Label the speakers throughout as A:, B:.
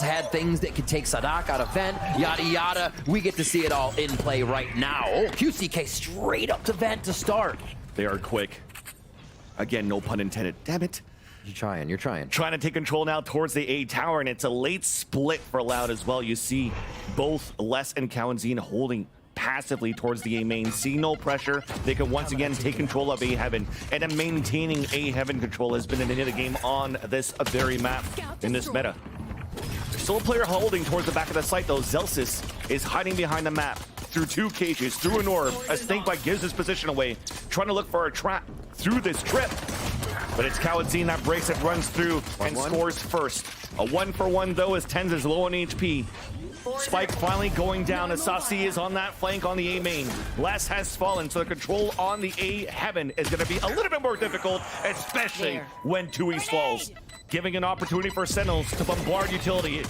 A: had things that could take Sadak out of vent, yada yada. We get to see it all in play right now. Oh, QCK straight up to vent to start.
B: They are quick. Again, no pun intended. Damn it.
A: You're trying.
B: Trying to take control now towards the A tower, and it's a late split for Loud as well. You see both Les and Cowanzine holding passively towards the A main. See no pressure. They can once again take control of A Heaven. And then maintaining A Heaven control has been the name of the game on this very map in this meta. There's still a player holding towards the back of the site though. Zelsis is hiding behind the map through two cages, through an orb. A snakebite gives his position away, trying to look for a trap through this trip. But it's Cowanzine that breaks it, runs through, and scores first. A 1-for-1 though, as Tens is low on HP. Spike finally going down as Sasi is on that flank on the A main. Les has fallen, so the control on the A Heaven is going to be a little bit more difficult, especially when Tuis falls. Giving an opportunity for Sentinels to bombard utility.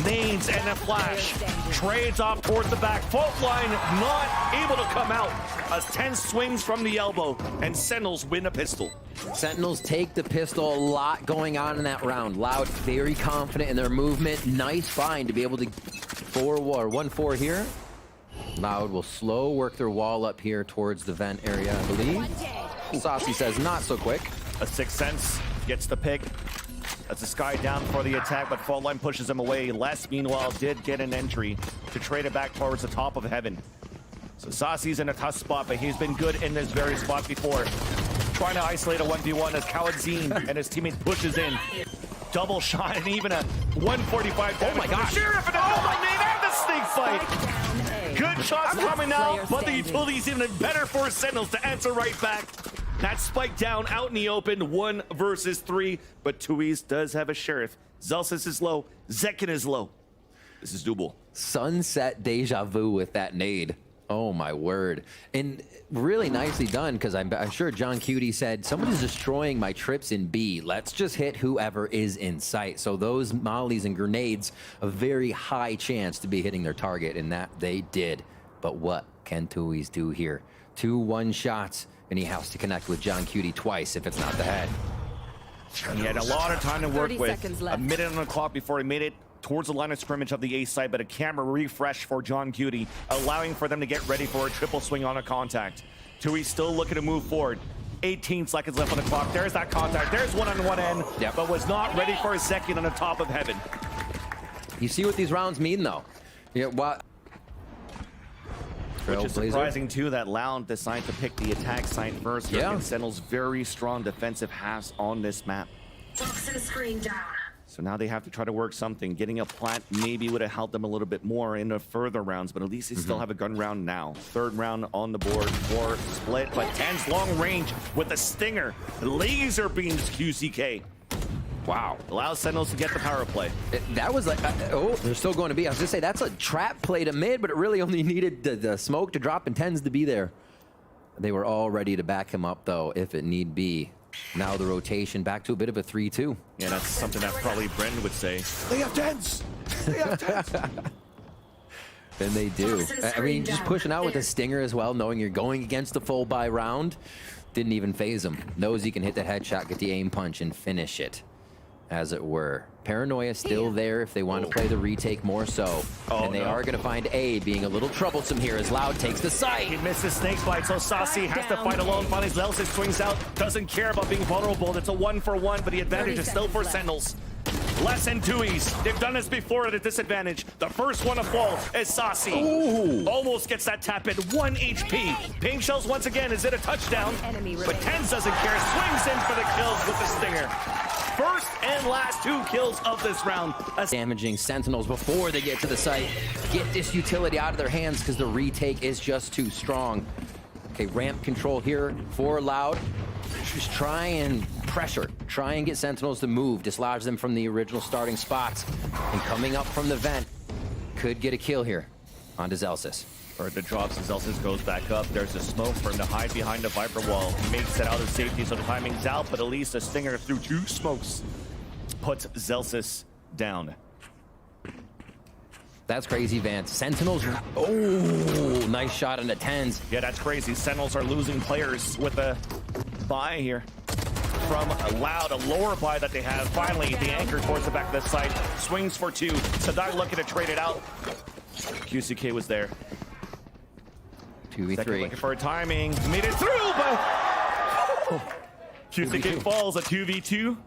B: Nades and a flash. Trades off towards the back. Fault line not able to come out as 10 swings from the elbow, and Sentinels win a pistol.
A: Sentinels take the pistol. A lot going on in that round. Loud, very confident in their movement. Nice find to be able to 1-4 here. Loud will slow work their wall up here towards the vent area, I believe. Saucy says not so quick.
B: A Sixth Sense gets the pick. That's a Sky down for the attack, but Fault Line pushes him away. Les, meanwhile, did get an entry to trade it back towards the top of Heaven. So Sasi's in a tough spot, but he's been good in this very spot before. Trying to isolate a 1v1 as Cowanzine and his teammate pushes in. Double shot and even a 145 damage.
A: Oh my gosh.
B: Sheriff and a double nade and the snake fight. Good shots coming out, but the utility's even better for Sentinels to answer right back. That spike down out in the open, 1 versus 3, but Tuis does have a Sheriff. Zelsis is low, Zekin is low. This is doable.
A: Sunset deja vu with that nade. Oh my word. And really nicely done, because I'm sure John Cutie said, somebody's destroying my trips in B. Let's just hit whoever is in sight. So those mollies and grenades, a very high chance to be hitting their target, and that they did. But what can Tuis do here? 2 one-shots, and he has to connect with John Cutie twice if it's not the head.
B: He had a lot of time to work with. A minute on the clock before he made it towards the line of scrimmage of the A side, but a camera refresh for John Cutie, allowing for them to get ready for a triple swing on a contact. Tui's still looking to move forward. 18 seconds left on the clock. There's that contact. There's one on one end, but was not ready for a second on the top of Heaven.
A: You see what these rounds mean, though? Yeah, what?
B: Which is surprising, too, that Loud decided to pick the attack side first. Yeah. Sentinels very strong defensive halves on this map.
C: Toxin screen down.
B: So now they have to try to work something. Getting a plant maybe would have helped them a little bit more in the further rounds, but at least they still have a gun round now. 3rd round on the board for split, but Ten's long range with the stinger. Laser beams QCK. Wow. Allows Sentinels to get the power play.
A: That was like, oh, they're still going to be. I was going to say, that's a trap play to mid, but it really only needed the smoke to drop and Tens to be there. They were all ready to back him up, though, if it need be. Now the rotation back to a bit of a 3-2.
B: Yeah, that's something that probably Brendan would say. They have Tens! They have Tens!
A: And they do. I mean, just pushing out with a stinger as well, knowing you're going against the full buy round, didn't even phase him. Knows he can hit the headshot, get the aim punch, and finish it, as it were. Paranoia still there if they want to play the retake more so. And they are going to find A being a little troublesome here as Loud takes the site.
B: He misses snake bite, so Sasi has to fight alone. Finally, Zelsis swings out, doesn't care about being vulnerable. It's a 1-for-1, but the advantage is still for Sentinels. Les and Tuis, they've done this before at a disadvantage. The first one to fall is Sasi. Ooh. Almost gets that tap in, 1 HP. Ping shells once again, is it a touchdown? But Tens doesn't care, swings in for the kills with the stinger. First and last 2 kills of this round.
A: Damaging Sentinels before they get to the site. Get this utility out of their hands because the retake is just too strong. Okay, ramp control here for Loud. Just try and pressure. Try and get Sentinels to move. Dislodge them from the original starting spots. And coming up from the vent, could get a kill here onto Zelsis.
B: Or the drops as Zelsis goes back up. There's a smoke for him to hide behind the Viper wall. He makes it out of safety, so the timing's out, but at least a stinger through 2 smokes puts Zelsis down.
A: That's crazy, Vance. Sentinels, oh, nice shot on the Tens.
B: Yeah, that's crazy. Sentinels are losing players with a buy here. from Loud, a lower buy that they have. Finally, the anchor towards the back of the site. Swings for 2. Sadak looking to trade it out. QCK was there.
A: 2v3.
B: Looking for a timing. Made it through, but QCK falls a 2v2.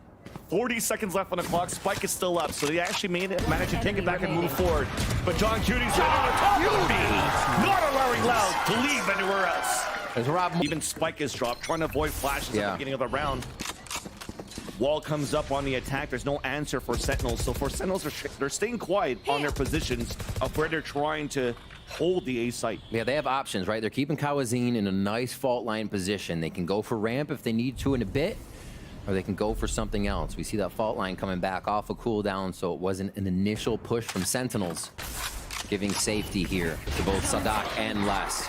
B: 40 seconds left on the clock. Spike is still up, so they actually managed to take it back and move forward. But John Cuty's right on the top of the beam, not allowing Loud to leave anywhere else.
A: As Rob,
B: Even Spike is dropped, trying to avoid flashes at the beginning of the round. Wall comes up on the attack. There's no answer for Sentinels. So for Sentinels, they're staying quiet on their positions of where they're trying to hold the A site.
A: yeah, they have options, right? They're keeping Kawazine in a nice fault line position. They can go for ramp if they need to in a bit, or they can go for something else. We see that fault line coming back off a cooldown, so it wasn't an initial push from Sentinels, giving safety here to both Sadak and Les.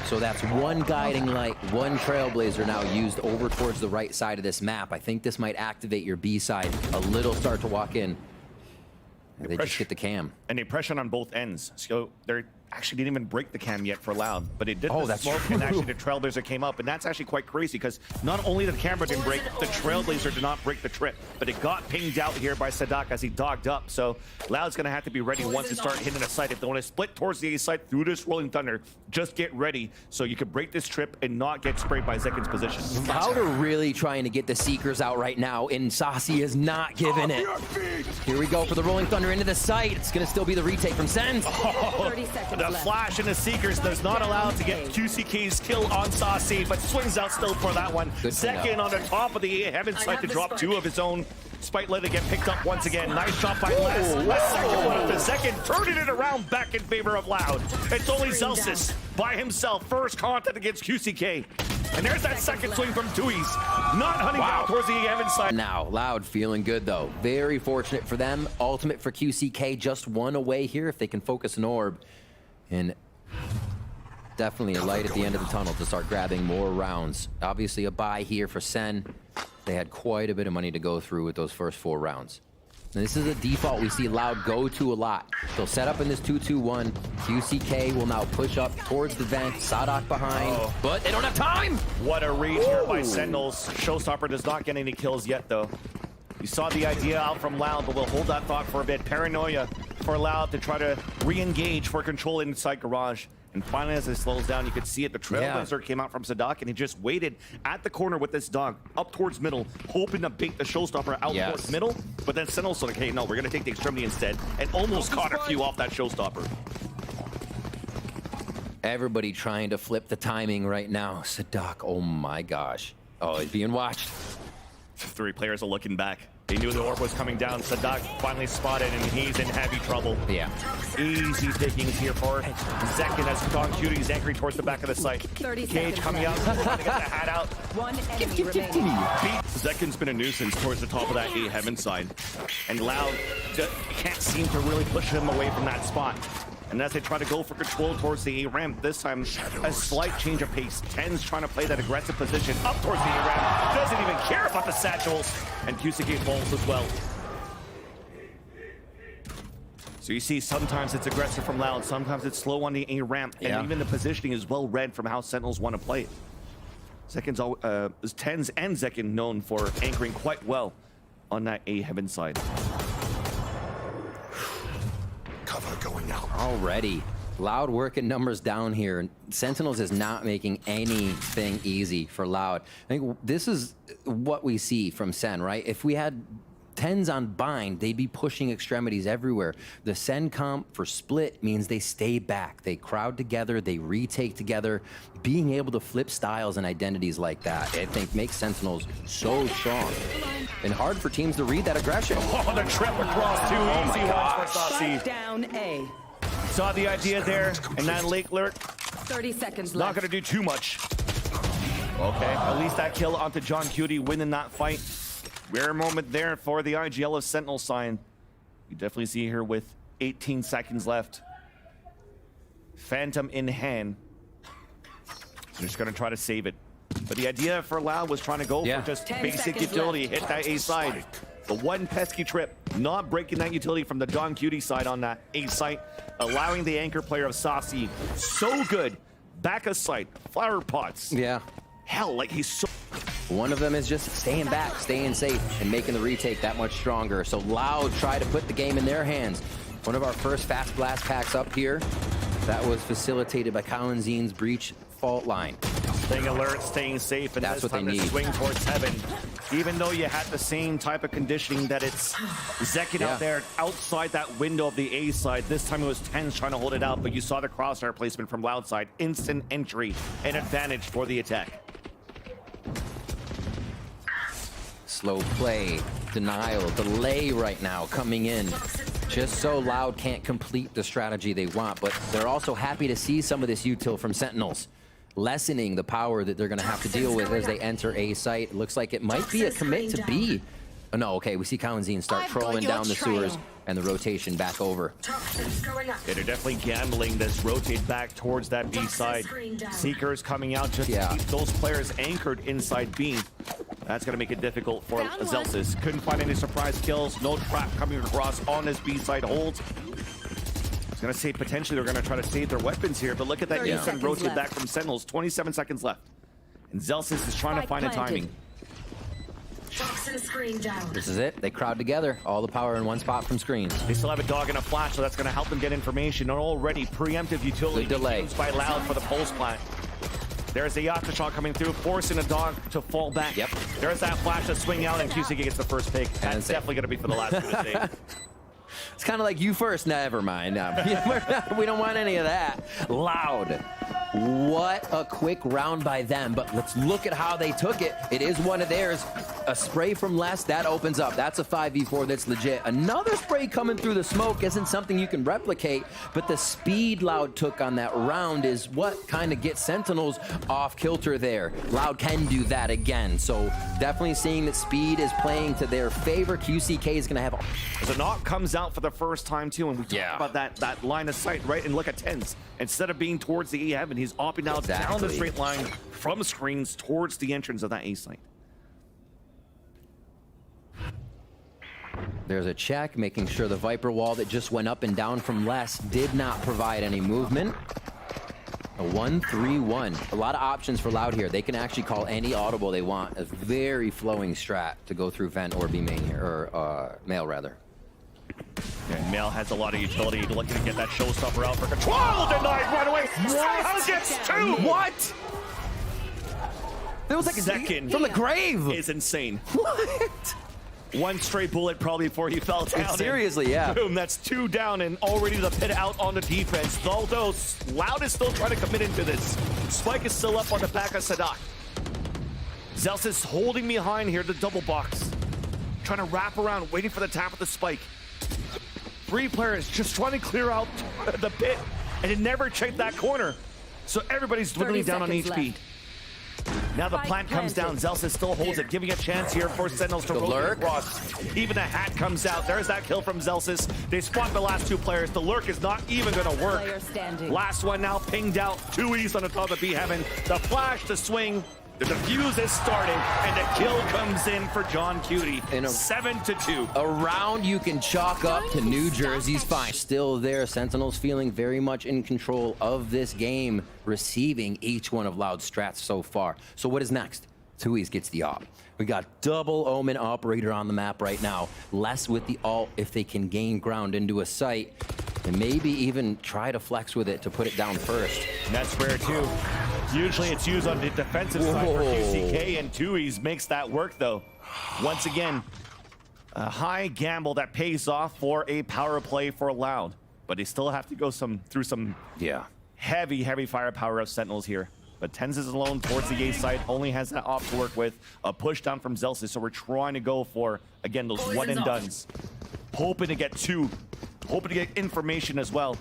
A: So that's one guiding light, one trailblazer now used over towards the right side of this map. I think this might activate your B side. A little start to walk in. They just hit the cam.
B: And they pressured on both ends. So they're actually didn't even break the cam yet for Loud, but it did.
A: Oh,
B: the
A: that's
B: smoke,
A: true.
B: and actually the Trailblazer came up, and that's actually quite crazy because not only did the camera didn't break, the Trailblazer did not break the trip, but it got pinged out here by Sadak as he dogged up. So Loud's gonna have to be ready once they start hitting the site. If they want to split towards the A site through this Rolling Thunder, just get ready so you can break this trip and not get sprayed by Zekin's position.
A: Loud are really trying to get the Seekers out right now, and Saucy is not giving it. Here we go for the Rolling Thunder into the site. It's gonna still be the retake from Sens.
D: 30 seconds
B: The
D: left.
B: flash in the Seekers does not allow to get QCK's kill on Saucy, but swings out still for that one.
A: Good
B: Second
A: cleanup.
B: on the top of the Heaven
C: I
B: site
C: have
B: to
C: the
B: drop
C: spike.
B: 2 of his own. Spike let it get picked up once again. Nice shot by Les. A second one up the second, turning it around back in favor of Loud. It's only Celsius by himself. First contact against QCK. And there's that second swing from Tui's. Not hunting down towards the Heaven side.
A: Now, Loud feeling good though. Very fortunate for them. Ultimate for QCK, just one away here if they can focus an orb. And definitely a light at the end of the tunnel to start grabbing more rounds. Obviously a buy here for Sen. They had quite a bit of money to go through with those first 4 rounds. And this is a default we see Loud go to a lot. They'll set up in this 2-2-1. QCK will now push up towards the vent. Sadak behind, but they don't have time.
B: What a read here by Sentinels. Showstopper does not get any kills yet, though. You saw the idea out from Loud, but we'll hold that thought for a bit. Paranoia for Loud to try to re-engage for control inside Garage. And finally, as it slows down, you could see it. The Trailblazer came out from Sadak, and he just waited at the corner with this dog up towards middle, hoping to bait the Showstopper out towards middle. But then Sentinels like, hey, no, we're going to take the extremity instead, and almost caught a few off that Showstopper.
A: Everybody trying to flip the timing right now. Sadak, oh my gosh. Oh, he's being watched.
B: 3 players are looking back. They knew the orb was coming down. Sadak finally spotted, and he's in heavy trouble.
A: Yeah.
B: Easy pickings here for Zekin as John Cuty's anchoring towards the back of the site.
D: 30
B: Cage
D: seconds
B: coming out,
D: left.
B: trying to get the hat out.
D: One enemy remaining.
B: Zekin's been a nuisance towards the top of that A Heaven side. And Loud can't seem to really push him away from that spot. And as they try to go for control towards the A ramp, this time a slight change of pace. Ten's trying to play that aggressive position up towards the A ramp. Doesn't even care about the satchels. And QCK falls as well. So you see sometimes it's aggressive from Loud, sometimes it's slow on the A ramp, and even the positioning is well read from how Sentinels want to play it. Ten's and Zekin known for anchoring quite well on that A Heaven side.
E: Cover going out.
A: Already. Loud working numbers down here. Sentinels is not making anything easy for Loud. I think this is what we see from Sen, right? If we had 10s on bind, they'd be pushing extremities everywhere. The Sen comp for split means they stay back. They crowd together, they retake together. Being able to flip styles and identities like that, I think makes Sentinels so strong. And hard for teams to read that aggression.
B: Oh, the trip across 2 easy ones for Saucy.
D: Strike down A.
B: Saw the idea there, and that late lurk,
D: 30 seconds
B: not
D: left.
B: going to do too much. Okay, at least that kill onto John Cuty, winning that fight. Rare moment there for the IGL of Sentinel sign. You definitely see here with 18 seconds left. Phantom in hand. They're just going to try to save it. But the idea for Loud was trying to go for just
D: 10
B: basic
D: seconds
B: utility,
D: left.
B: hit that A side. The one pesky trip, not breaking that utility from the John Cuty side on that A site, allowing the anchor player of Saucy so good. Back of sight, flower pots.
A: Yeah.
B: Hell, like he's so
A: One of them is just staying back, staying safe, and making the retake that much stronger. So Loud try to put the game in their hands. One of our first fast blast packs up here. That was facilitated by Kalenzin's breach fault line.
B: Staying alert, staying safe, and
A: That's
B: this
A: what they
B: time to
A: need.
B: swing towards heaven. Even though you had the same type of conditioning that it's Zekin out there outside that window of the A side. This time it was Tens trying to hold it out, but you saw the crosshair placement from Loud side. Instant entry and advantage for the attack.
A: Slow play, denial, delay right now coming in. Just so Loud can't complete the strategy they want, but they're also happy to see some of this util from Sentinels, lessening the power that they're going to have to deal with as they enter A site. It looks like it might be a commit to B. Oh, no, okay, we see Kalensin start trolling down the sewers and the rotation back over.
C: Toxins going up.
B: Yeah, they're definitely gambling this rotate back towards that B side. Seekers coming out just to keep those players anchored inside B. That's going to make it difficult for Zelsis. Couldn't find any surprise kills. No trap coming across on this B side hold. I was going to say potentially they're going to try to save their weapons here, but look at that instant rotate back from Sentinels. 27 seconds left. And Zelsis is trying to find a timing.
C: Toxin screen down.
A: This is it. They crowd together. All the power in one spot from screens.
B: They still have a dog and a flash, so that's going to help them get information. An already preemptive utility
A: delay
B: used by Loud for the pulse plant. There's the aftershock coming through, forcing a dog to fall back.
A: Yep.
B: There's that flash to swing out, and QCK gets the first pick. That's definitely going to be for the last two to save.
A: It's kind of like you first. Never mind. No, we don't want any of that. Loud. What a quick round by them, but let's look at how they took it. It is one of theirs. A spray from Les, that opens up. That's a 5v4 that's legit. Another spray coming through the smoke isn't something you can replicate, but the speed Loud took on that round is what kind of gets Sentinels off kilter there. Loud can do that again, so definitely seeing that speed is playing to their favor. QCK is going to have...
B: The knock comes out for the first time, too, and we talked about that line of sight, right? And look at Tens. Instead of being towards the E heaven, he's opting out down the straight line from screens towards the entrance of that A site.
A: There's a check, making sure the Viper wall that just went up and down from Les did not provide any movement. A 1-3-1. A lot of options for Loud here. They can actually call any audible they want. A very flowing strat to go through vent or B main here, or mail rather.
B: And Mail has a lot of utility, looking to get that showstopper out for control. Denied right away. Somehow gets two.
A: What? That was like a
B: second
A: from the grave.
B: Is insane.
A: What?
B: One straight bullet probably before he fell down.
A: Seriously, yeah.
B: Boom, that's two down and already the pit out on the defense. Although Loud is still trying to commit into this. Spike is still up on the back of Sadak. Zels is holding behind here, the double box. Trying to wrap around, waiting for the tap of the Spike. Three players just trying to clear out the pit, and it never checked that corner. So everybody's dwindling down on HP. Left. Now the plant comes down. Zelsis still holds it, giving a chance here for Sentinels to rotate across. Even the hat comes out. There's that kill from Zelsis. They spot the last two players. The lurk is not even going to work. Last one now pinged out. 2Es on the top of B heaven. The flash to swing. The defuse is starting, and the kill comes in for John Cutie. 7-2.
A: A round you can chalk up to New Jersey's fine. Still there, Sentinels feeling very much in control of this game, receiving each one of Loud's strats so far. So what is next? 2Es gets the op. We got double Omen Operator on the map right now. Less with the ult if they can gain ground into a site, and maybe even try to flex with it to put it down first.
B: And that's rare too. Usually it's used on the defensive side for QCK, and 2Es makes that work though. Once again, a high gamble that pays off for a power play for Loud. But they still have to go through some heavy firepower of Sentinels here. But Tens is alone towards the A side, only has that op to work with. A push down from Zelsis, so we're trying to go for, again, those one and dones. Hoping to get two. Hoping to get information as well.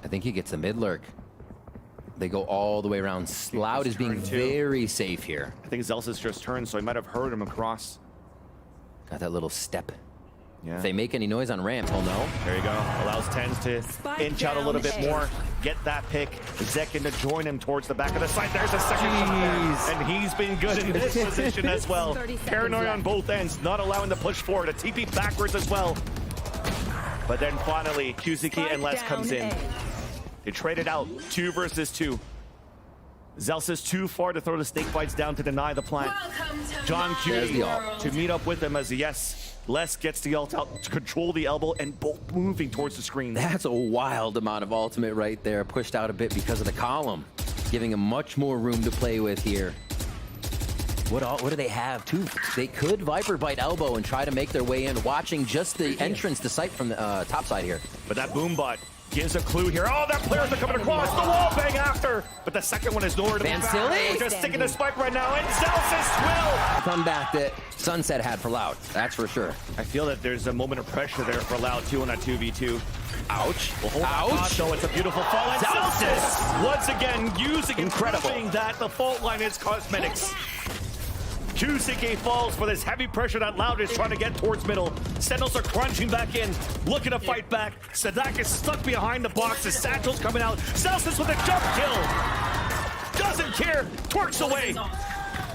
A: I think he gets the mid lurk. They go all the way around. Loud is being very safe here.
B: I think Zelsis just turned, so he might have heard him across.
A: Got that little step.
B: Yeah.
A: If they make any noise on ramp, he'll know.
B: There you go. Allows Tens to inch out a little bit more. Get that pick. Zekin to join him towards the back of the side. There's a second shot there. And he's been good in this position as well. Paranoid on both ends, not allowing the push forward. A TP backwards as well. But then finally, QCK and Les comes in. They traded out 2 versus 2. Zealous is too far to throw the snake bites down to deny the plant.
C: Welcome to
B: John
C: my
A: There's the
B: Cutie
A: ult.
B: to meet up with him as yes, Les gets the ult out to control the elbow and both moving towards the screen.
A: That's a wild amount of ultimate right there. Pushed out a bit because of the column, giving him much more room to play with here. What do they have too? They could Viper Bite elbow and try to make their way in, watching just the entrance to sight from the top side here.
B: But that boom bot gives a clue here. Oh, that player's coming across the wall bang after. But the second one is nowhere to be
A: Van
B: found.
A: Silly?
B: Just sticking a spike right now, and Zealous will.
A: Comeback that Sunset had for Loud, that's for sure.
B: I feel that there's a moment of pressure there for Loud 2 on that 2v2.
A: Ouch.
B: Well, hold on,
A: Ouch.
B: so it's a beautiful fall. And
A: Zealous!
B: once again using
A: Incredible.
B: and proving that the fault line is cosmetics. QCK falls for this heavy pressure that Loud is trying to get towards middle. Sentinels are crunching back in, looking to fight back. Sadak is stuck behind the box. The Satchel's coming out. Celsius with a jump kill. Doesn't care, twerks away.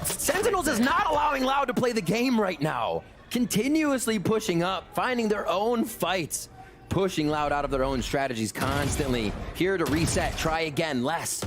A: Sentinels is not allowing Loud to play the game right now. Continuously pushing up, finding their own fights. Pushing Loud out of their own strategies constantly. Here to reset, try again, less.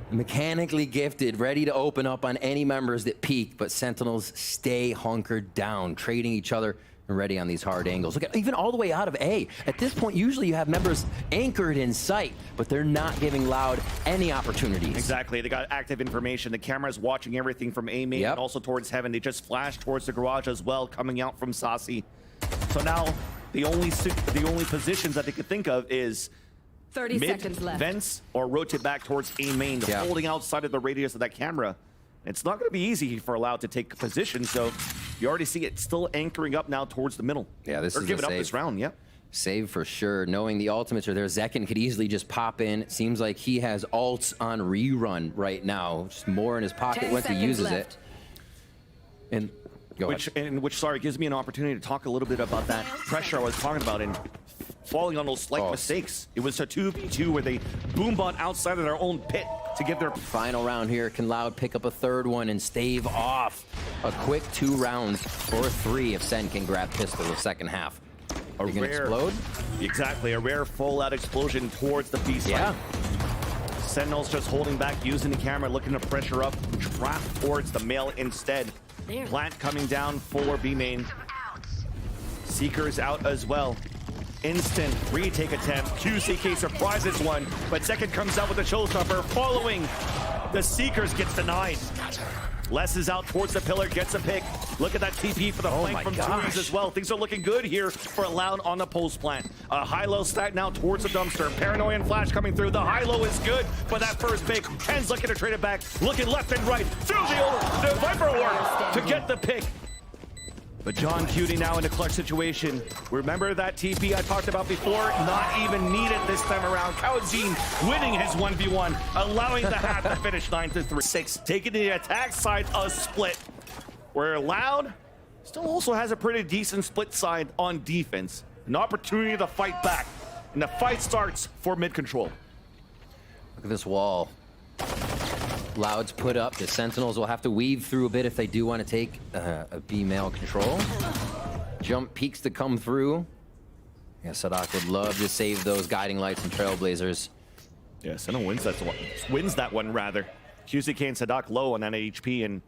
A: Mechanically gifted, ready to open up on any members that peek, but Sentinels stay hunkered down, trading each other and ready on these hard angles. Look at even all the way out of A. At this point, usually you have members anchored in sight, but they're not giving Loud any opportunities.
B: Exactly, they got active information. The camera's watching everything from A main and also towards Heaven. They just flashed towards the garage as well, coming out from Saucy. So now the only positions that they could think of is
D: 30
B: mid,
D: seconds left.
B: vents, or rotate back towards A main, holding outside of the radius of that camera. It's not going to be easy for Loud to take position, so you already see it still anchoring up now towards the middle.
A: Yeah, this
B: or
A: is a
B: giving up
A: save.
B: this round, yep.
A: Save for sure. Knowing the ultimates are there, Zekin could easily just pop in. It seems like he has ults on rerun right now. Just more in his pocket
D: 10
A: once he
D: seconds
A: uses
D: left.
A: it. And go ahead.
B: Which, sorry, gives me an opportunity to talk a little bit about that pressure I was talking about and falling on those slight mistakes. It was a 2v2 where they boombot outside of their own pit to give their...
A: Final round here. Can Loud pick up a third one and stave off a quick 2 rounds or 3 if Sen can grab pistol the second half? Are you gonna explode?
B: Exactly, a rare full-out explosion towards the B side.
A: Yeah.
B: Sentinels just holding back, using the camera, looking to pressure up, trap towards the male instead. Plant coming down for B main. Seekers out as well. Instant retake attempt. QCK surprises one, but second comes out with a showstopper. Following the Seekers gets denied. Les is out towards the pillar, gets a pick. Look at that TP for the flank from Tui's as well. Things are looking good here for Loud on the post plant. A high-low stack now towards the dumpster. Paranoia and Flash coming through. The high-low is good for that first pick. Ken's looking to trade it back, looking left and right through the Viper Ward to get the pick. But John Cutie now in a clutch situation. Remember that TP I talked about before? Not even needed this time around. Kawajin winning his 1v1, allowing the half to finish 9-3. 6, taking the attack side a split. Where Loud still also has a pretty decent split side on defense. An opportunity to fight back. And the fight starts for mid control.
A: Look at this wall. Loud's put up. The Sentinels will have to weave through a bit if they do want to take a B-male control. Jump peaks to come through. Yeah, Sadak would love to save those guiding lights and trailblazers.
B: Yeah, Sentinel wins that one rather. QCK and Sadak low on that HP, and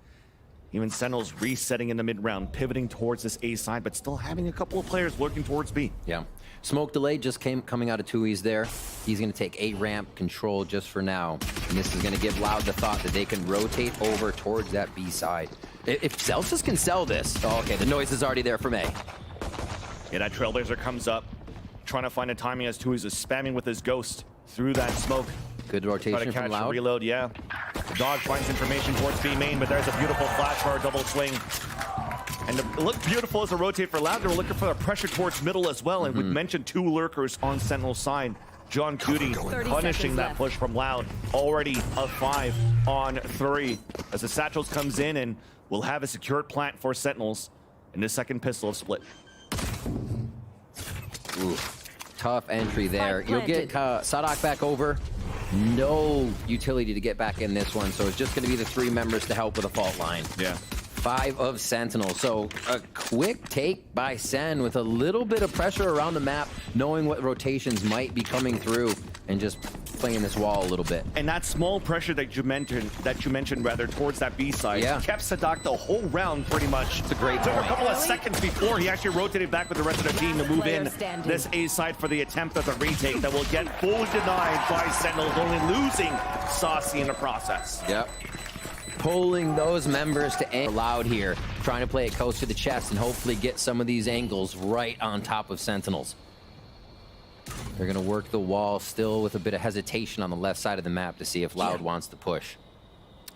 B: even Sentinels resetting in the mid-round, pivoting towards this A side, but still having a couple of players lurking towards B.
A: Yeah. Smoke delay just coming out of Tui's there. He's going to take A ramp control just for now. And this is going to give Loud the thought that they can rotate over towards that B side. If Celsius can sell this... Oh, okay, the noise is already there from A.
B: Yeah, that Trailblazer comes up, trying to find a timing as Tui's is spamming with his ghost through that smoke.
A: Good
B: Try to
A: rotation
B: catch
A: from
B: a
A: Loud.
B: reload, yeah. Dog finds information towards B main, but there's a beautiful flash for a double swing. And it looked beautiful as a rotate for Loud. They were looking for the pressure towards middle as well. And we mentioned 2 lurkers on Sentinel's side. John Cutie punishing that push from Loud. Already a 5 on 3. As the Satchels comes in and will have a secured plant for Sentinels in the second pistol of split.
A: Ooh, tough entry there.
D: Spike
A: You'll get Sadak back over. No utility to get back in this one, so it's just going to be the 3 members to help with a fault line.
B: Yeah.
A: 5 of Sentinel. So a quick take by Sen with a little bit of pressure around the map, knowing what rotations might be coming through, and just playing this wall a little bit.
B: And that small pressure that you mentioned rather towards that B side kept Sadak the whole round pretty much.
A: It's a great
B: Took
A: point.
B: a couple of seconds before he actually rotated back with the rest of the team to move in
D: Standing.
B: this A side for the attempt at the retake that will get fully denied by Sentinels, only losing Saucy in the process.
A: Yep. Pulling those members to Loud here, trying to play it close to the chest and hopefully get some of these angles right on top of Sentinels. They're going to work the wall still with a bit of hesitation on the left side of the map to see if Loud wants to push.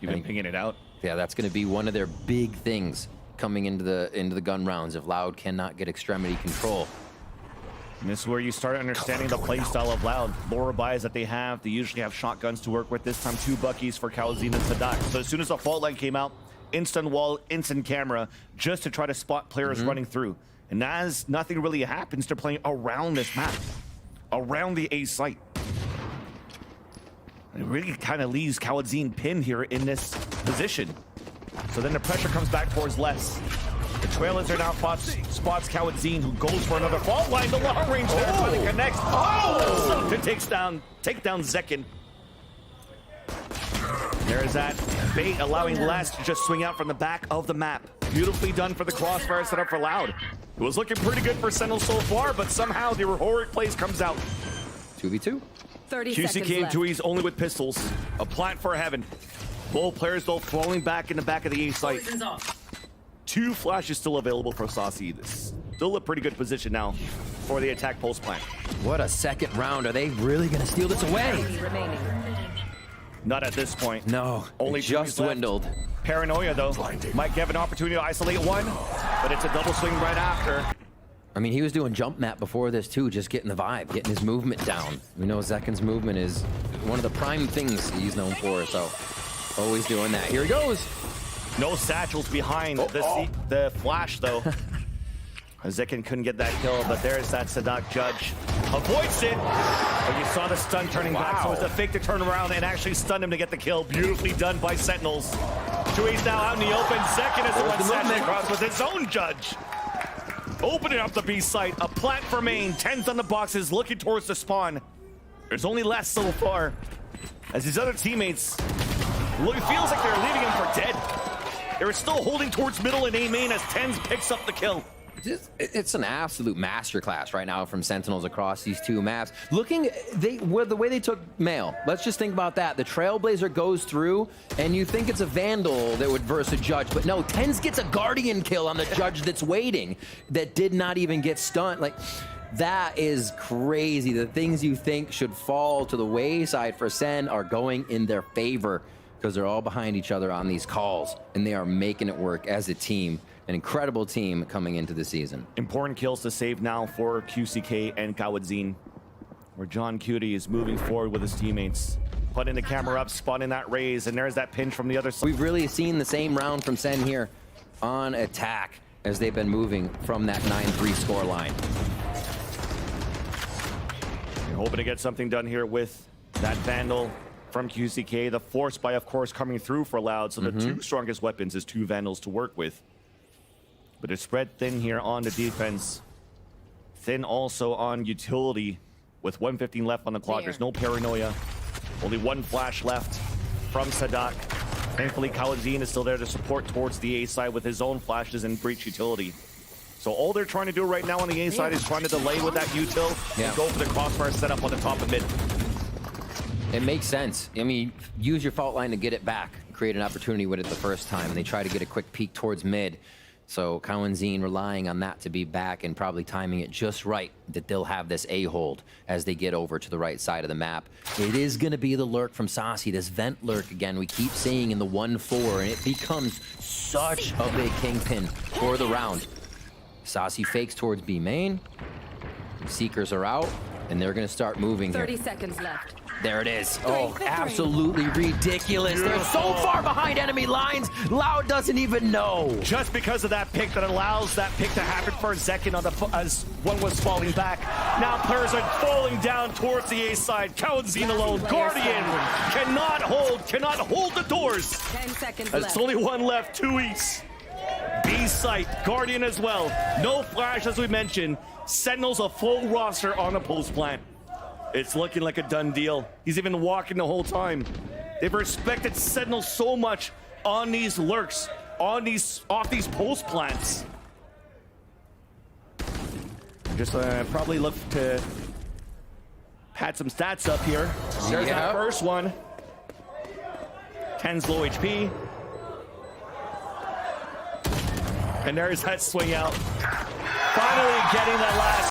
B: You've been pinging it out.
A: Yeah, that's going to be one of their big things coming into the gun rounds if Loud cannot get extremity control.
B: And this is where you start understanding the play style of Loud. Lower buys that they usually have shotguns to work with. This time 2 Buckies for Kalazine and Sadak. So as soon as the fault line came out, instant wall, instant camera, just to try to spot players running through. And as nothing really happens, they're playing around this map, around the A site. It really kind of leaves Kalazine pinned here in this position. So then the pressure comes back towards Les. The Trailers are now spots Kalazine, who goes for another fault line. The long range there finally connects. Oh! To take down Zekin. There's that bait allowing Les to just swing out from the back of the map. Beautifully done for the crossfire set up for Loud. It was looking pretty good for Sentinels so far, but somehow the heroic plays comes out.
A: 2v2.
D: 30 seconds
B: QCK and
D: left.
B: Tui's only with pistols. A plant for heaven. Both players though falling back in the back of the A site.
C: Poison's off.
B: 2 flashes still available for Saucy. This still a pretty good position now for the attack pulse plant.
A: What a second round. Are they really going to steal this away?
D: Enemy remaining.
B: Not at this point.
A: No,
B: Only
A: it just
B: Tui's left.
A: dwindled.
B: Paranoia though might have an opportunity to isolate one, but it's a double swing right after.
A: I mean, he was doing jump map before this too, just getting the vibe, getting his movement down. We know Zekin's movement is one of the prime things he's known for, so always doing that. Here he goes.
B: No satchels behind the flash though. Zekin couldn't get that kill, but there's that Sadak judge. Avoids it, but you saw the stun turning back, so it's a fake to turn around and actually stun him to get the kill. Beautifully done by Sentinels. Tui's now out in the open. Zekin is the one satchel across with his own judge. Opening up the B site, a plant for main, 10s on the boxes, looking towards the spawn. There's only less so far, as his other teammates, it feels like they're leaving him for dead. They're still holding towards middle and A main as 10s picks up the kill.
A: It's an absolute masterclass right now from Sentinels across these 2 maps. Looking, the way they took Mail, let's just think about that. The Trailblazer goes through, and you think it's a Vandal that would verse a Judge, but no, Tens gets a Guardian kill on the Judge that's waiting, that did not even get stunned. Like, that is crazy. The things you think should fall to the wayside for Sen are going in their favor, because they're all behind each other on these calls, and they are making it work as a team. An incredible team coming into the season.
B: Important kills to save now for QCK and Kaladzin, where John Cutie is moving forward with his teammates. Putting the camera up, spotting that raise, and there's that pinch from the other side.
A: We've really seen the same round from Sen here on attack as they've been moving from that 9-3 score line.
B: You're hoping to get something done here with that Vandal from QCK. The Force by, of course, coming through for Loud, so the 2 strongest weapons is 2 Vandals to work with. But it's spread thin here on the defense. Thin also on utility with 1:15 left on the clock. There's no paranoia. Only 1 flash left from Sadak. Thankfully, Kaladzin is still there to support towards the A side with his own flashes and breach utility. So all they're trying to do right now on the A side is trying to delay with that util and go for the crossfire setup on the top of mid.
A: It makes sense. I mean, use your fault line to get it back. Create an opportunity with it the first time, and they try to get a quick peek towards mid. So Kaladzin relying on that to be back and probably timing it just right that they'll have this A-hold as they get over to the right side of the map. It is going to be the lurk from Saucy, this vent lurk again we keep seeing in the 1-4, and it becomes such a big kingpin for the round. Saucy fakes towards B main. Seekers are out, and they're going to start moving
D: 30
A: here.
D: seconds left.
A: There it is. Oh, absolutely ridiculous. They're so far behind enemy lines, Loud doesn't even know.
B: Just because of that pick that allows that pick to happen for a second on as one was falling back. Now players are falling down towards the A side. Kaladzin alone. Guardian cannot hold the doors.
D: 10 seconds
B: There's
D: left.
B: only 1 left, 2 east. B site, Guardian as well. No flash as we mentioned. Sentinels a full roster on the post plant. It's looking like a done deal. He's even walking the whole time. They've respected Sentinels so much on these lurks, on these off these post plants. Just probably look to pad some stats up here. There's that first one. 10's low HP. And there's that swing out. Finally getting that last